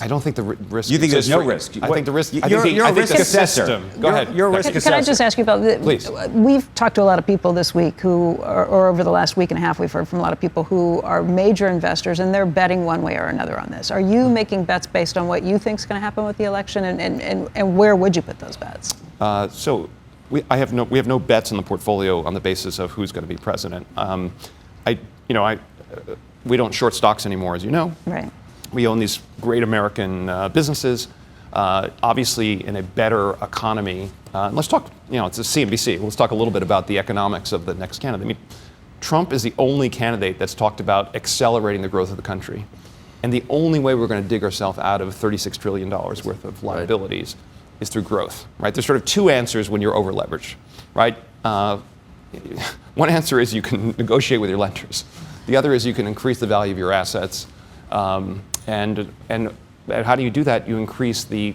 I don't think the risk. You think there's exists no for- risk? I think the risk. I You're think a I think risk the assessor. system. Go ahead. You're a risk assessor. Can I just ask you about Please. We've talked to a lot of people this week or over the last week and a half, we've heard from a lot of people who are major investors and they're betting one way or another on this. Are you making bets based on what you think is going to happen with the election, and where would you put those bets? We have no bets in the portfolio on the basis of who's going to be president. We don't short stocks anymore, as you know. Right. We own these great American businesses, obviously in a better economy. Let's talk, it's a CNBC. Let's talk a little bit about the economics of the next candidate. I mean, Trump is the only candidate that's talked about accelerating the growth of the country. And the only way we're going to dig ourselves out of $36 trillion worth of liabilities is through growth, right? There's sort of two answers when you're over-leveraged, right? One answer is you can negotiate with your lenders. The other is you can increase the value of your assets. And how do you do that? You increase your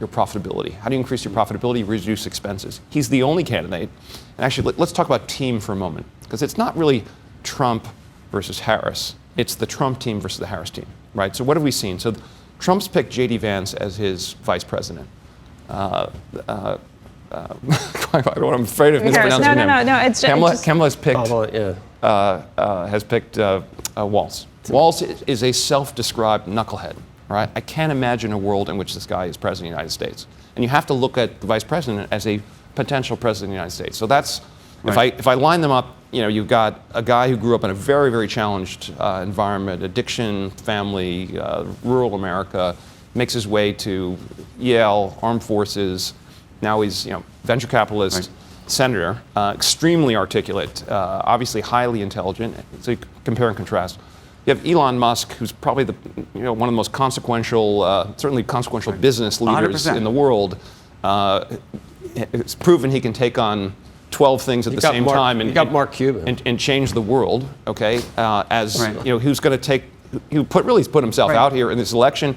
profitability. How do you increase your profitability? You reduce expenses. He's the only candidate. And actually, let's talk about team for a moment, because it's not really Trump versus Harris. It's the Trump team versus the Harris team, right? So what have we seen? So Trump's picked J.D. Vance as his vice president. I'm afraid of mispronouncing him. No. It's Kamala's picked. Yeah. Has picked Walz. Walz is a self-described knucklehead, right? I can't imagine a world in which this guy is president of the United States. And you have to look at the vice president as a potential president of the United States. So that's, right. if I line them up, you've got a guy who grew up in a very, very challenged environment, addiction, family, rural America, makes his way to Yale, armed forces. Now he's, venture capitalist. Right. Senator, extremely articulate, obviously highly intelligent. So you compare and contrast. You have Elon Musk, who's probably one of the most consequential, certainly consequential business leaders 100%. in the world. It's proven he can take on 12 things at the same time got Mark Cuban and change the world. Okay, who's going to take? He's put himself Right. out here in this election,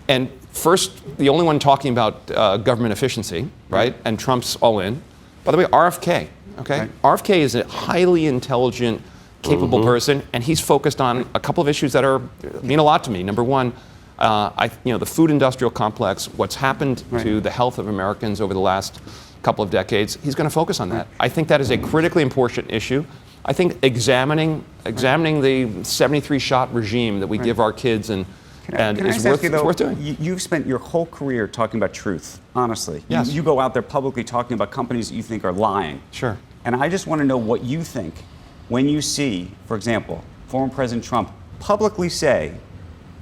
and first, the only one talking about government efficiency, right? And Trump's all in. By the way, RFK, okay? Right. RFK is a highly intelligent, capable person, and he's focused on a couple of issues that mean a lot to me. Number one, the food industrial complex, what's happened to the health of Americans over the last couple of decades, he's going to focus on that. I think that is a critically important issue. I think examining the 73-shot regime that we give our kids and it's worth doing. You've spent your whole career talking about truth, honestly. Yes. You go out there publicly talking about companies that you think are lying. Sure. And I just want to know what you think when you see, for example, former President Trump publicly say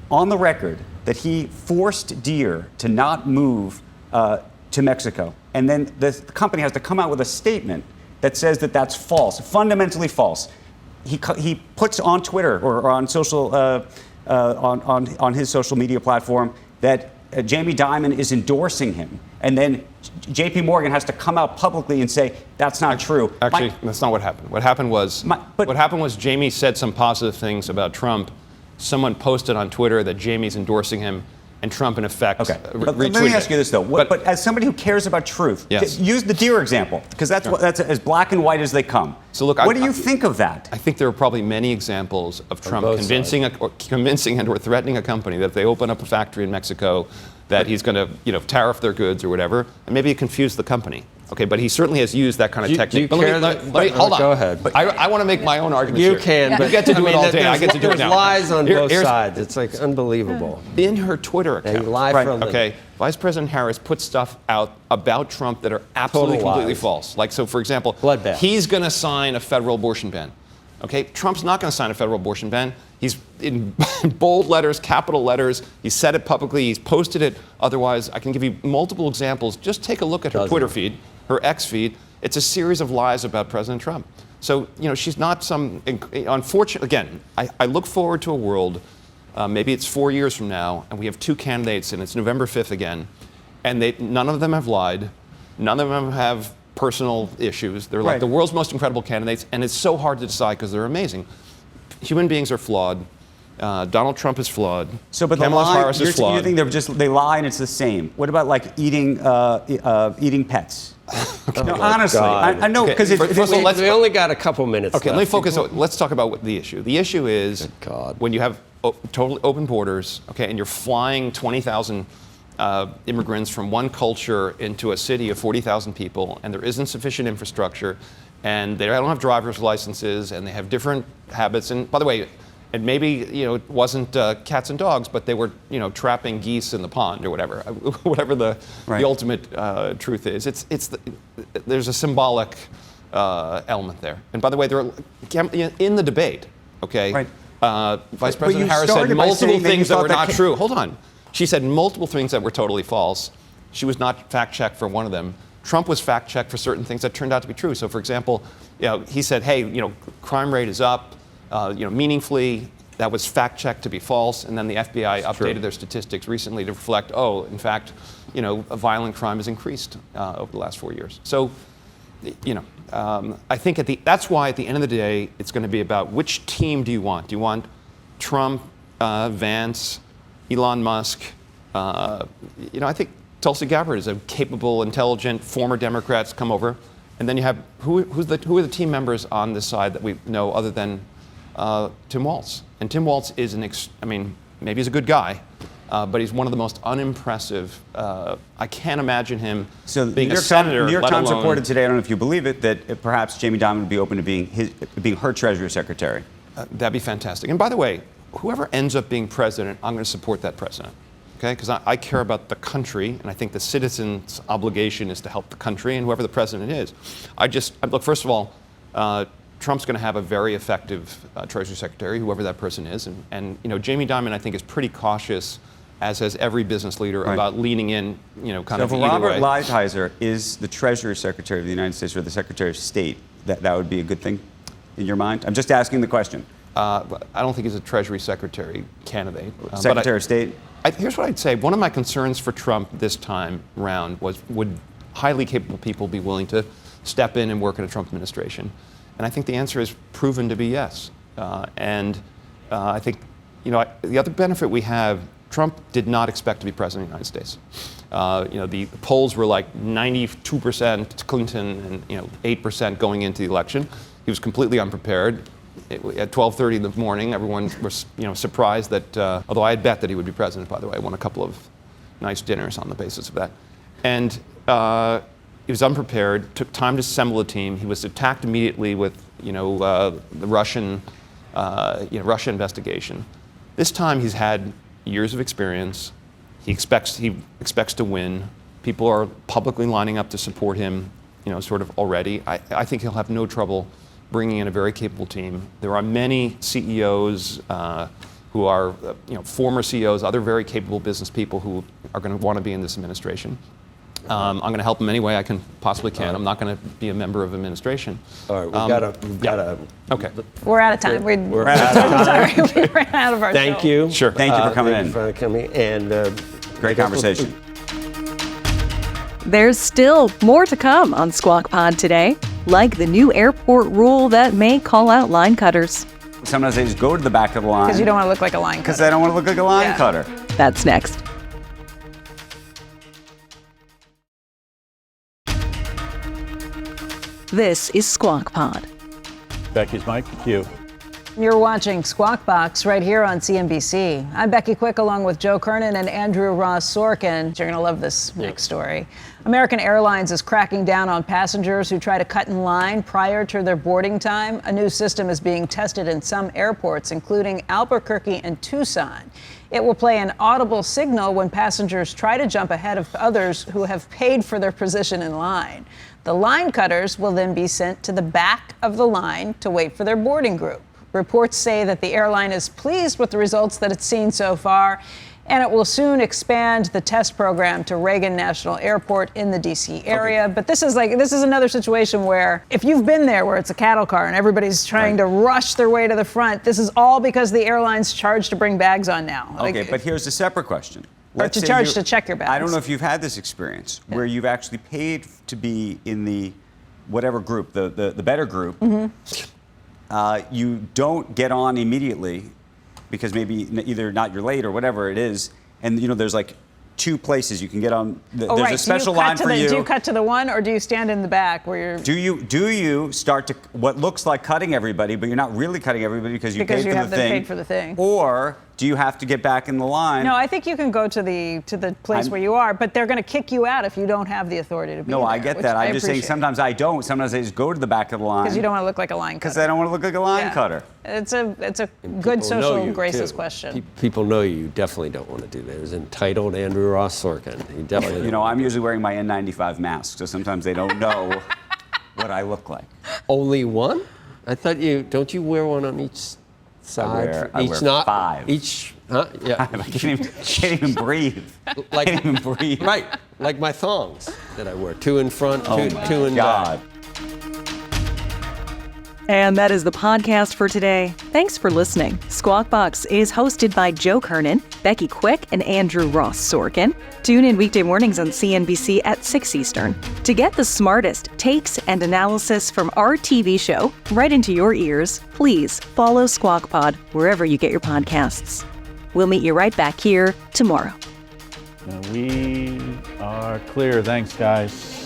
on the record that he forced Deere to not move to Mexico. And then the company has to come out with a statement that says that that's false, fundamentally false. He puts on Twitter or on social on his social media platform that Jamie Dimon is endorsing him, and then J.P. Morgan has to come out publicly and say that's not true. Actually, that's not what happened. What happened was Jamie said some positive things about Trump. Someone posted on Twitter that Jamie's endorsing him, and Trump, in effect, But let me ask you this, though. But as somebody who cares about truth, yes. Use the deer example, because that's as black and white as they come. So look, what do you think of that? I think there are probably many examples of Trump convincing and or threatening a company that if they open up a factory in Mexico, that he's going to, tariff their goods or whatever, and maybe it confused the company. Okay, but he certainly has used that kind of technique. Do you care let me hold on. Go ahead. I want to make my own argument. You can, but you get to do it all day. I get to do it now. There's lies on both sides. It's like unbelievable. In her Twitter account, they lie for a living. Okay, Vice President Harris put stuff out about Trump that are absolutely completely false. Like, so for example, bloodbath. He's going to sign a federal abortion ban. Okay, Trump's not going to sign a federal abortion ban. He's in bold letters, capital letters. He said it publicly. He's posted it. Otherwise, I can give you multiple examples. Just take a look at her Twitter feed, her X feed. It's a series of lies about President Trump. So, she's not some, unfortunate, again, I look forward to a world, maybe it's 4 years from now, and we have two candidates, and it's November 5th again, and none of them have lied. None of them have personal issues. They're like the world's most incredible candidates, and it's so hard to decide because they're amazing. Human beings are flawed. Donald Trump is flawed. So, but Kamala Harris is flawed. You think they lie and it's the same? What about like eating pets? No, honestly, I know because we only got a couple minutes. Okay, left. let me focus. Let's talk about the issue. The issue is when you have totally open borders, okay, and you're flying 20,000 immigrants from one culture into a city of 40,000 people, and there isn't sufficient infrastructure, and they don't have driver's licenses, and they have different habits. And by the way, and maybe it wasn't cats and dogs, but they were trapping geese in the pond or whatever, whatever the ultimate truth is. There's a symbolic element there. And by the way, in the debate, okay, Vice President Harris said multiple things that were not true. Hold on. She said multiple things that were totally false. She was not fact-checked for one of them. Trump was fact-checked for certain things that turned out to be true. So, for example, he said, hey, crime rate is up. Meaningfully, that was fact-checked to be false, and then the FBI updated their statistics recently to reflect, in fact, violent crime has increased over the last 4 years. So, I think that's why at the end of the day, it's going to be about which team do you want? Do you want Trump, Vance, Elon Musk? I think Tulsi Gabbard is a capable, intelligent former Democrats come over, and then you have who are the team members on this side that we know other than Tim Walz. And Tim Walz is maybe he's a good guy, but he's one of the most unimpressive. I can't imagine him being a senator. New York Times reported today, I don't know if you believe it, that perhaps Jamie Dimon would be open to being her Treasury Secretary. That'd be fantastic. And by the way, whoever ends up being president, I'm going to support that president. Okay, because I care about the country, and I think the citizens' obligation is to help the country, and whoever the president is. Look, first of all, Trump's going to have a very effective Treasury Secretary, whoever that person is, and Jamie Dimon, I think, is pretty cautious, as has every business leader, about leaning in, kind of either way. So if Robert Lighthizer is the Treasury Secretary of the United States or the Secretary of State, that would be a good thing in your mind? I'm just asking the question. I don't think he's a Treasury Secretary candidate. Secretary of State? Here's what I'd say. One of my concerns for Trump this time round was, would highly capable people be willing to step in and work in a Trump administration? And I think the answer is proven to be yes. I think, the other benefit we have, Trump did not expect to be president of the United States. The polls were like 92% Clinton and 8% going into the election. He was completely unprepared. At 12:30 in the morning, everyone was surprised that, although I had bet that he would be president, by the way. I won a couple of nice dinners on the basis of that. And he was unprepared, took time to assemble a team. He was attacked immediately with the Russian investigation. This time he's had years of experience. He expects to win. People are publicly lining up to support him, sort of already. I think he'll have no trouble bringing in a very capable team. There are many CEOs who are former CEOs, other very capable business people who are going to want to be in this administration. I'm going to help them any way I can possibly can. I'm not going to be a member of administration. All right, we've got to. Okay. We're out of time. We're out of time. Sorry, we ran out of our Thank show. you. Sure. Thank you for coming in. Thank you for coming. And Great conversation. There's still more to come on Squawk Pod today, like the new airport rule that may call out line cutters. Sometimes they just go to the back of the line. Because you don't want to look like a line cutter. Because I don't want to look like a line cutter. That's next. This is Squawk Pod. Becky's mic, cue. You're watching Squawk Box right here on CNBC. I'm Becky Quick along with Joe Kernen and Andrew Ross Sorkin. You're going to love this next story. American Airlines is cracking down on passengers who try to cut in line prior to their boarding time. A new system is being tested in some airports, including Albuquerque and Tucson. It will play an audible signal when passengers try to jump ahead of others who have paid for their position in line. The line cutters will then be sent to the back of the line to wait for their boarding group. Reports say that the airline is pleased with the results that it's seen so far, and it will soon expand the test program to Reagan National Airport in the D.C. area. Okay. But this is another situation where if you've been there where it's a cattle car and everybody's trying to rush their way to the front, this is all because the airline's charged to bring bags on now. Okay, but here's a separate question. Or to charge to check your bags. I don't know if you've had this experience where you've actually paid to be in the whatever group, the better group. Mm-hmm. You don't get on immediately because maybe either not you're late or whatever it is, and there's like two places you can get on. There's a special line for you. Do you cut to the one, or do you stand in the back where you're? Do you start to what looks like cutting everybody, but you're not really cutting everybody because you paid for the thing, or do you have to get back in the line? No, I think you can go to the place where you are, but they're going to kick you out if you don't have the authority to be there. No, I get that. I'm just saying sometimes I don't. Sometimes I just go to the back of the line. Because you don't want to look like a line cutter. Because I don't want to look like a line cutter. It's a good social graces question. People know you definitely don't want to do that. There's entitled Andrew Ross Sorkin. He definitely. I'm usually wearing my N95 mask, so sometimes they don't know what I look like. Only one? I thought don't you wear one on each side? I wear 5. Each, huh? Yeah. I can't even breathe. Like, can't even breathe. Right, like my thongs that I wear. 2 in front, two in God. back. And that is the podcast for today. Thanks for listening. Squawk Box is hosted by Joe Kernen, Becky Quick, and Andrew Ross Sorkin. Tune in weekday mornings on CNBC at 6 Eastern to get the smartest takes and analysis from our TV show right into your ears. Please follow Squawk Pod wherever you get your podcasts. We'll meet you right back here tomorrow. We are clear. Thanks, guys.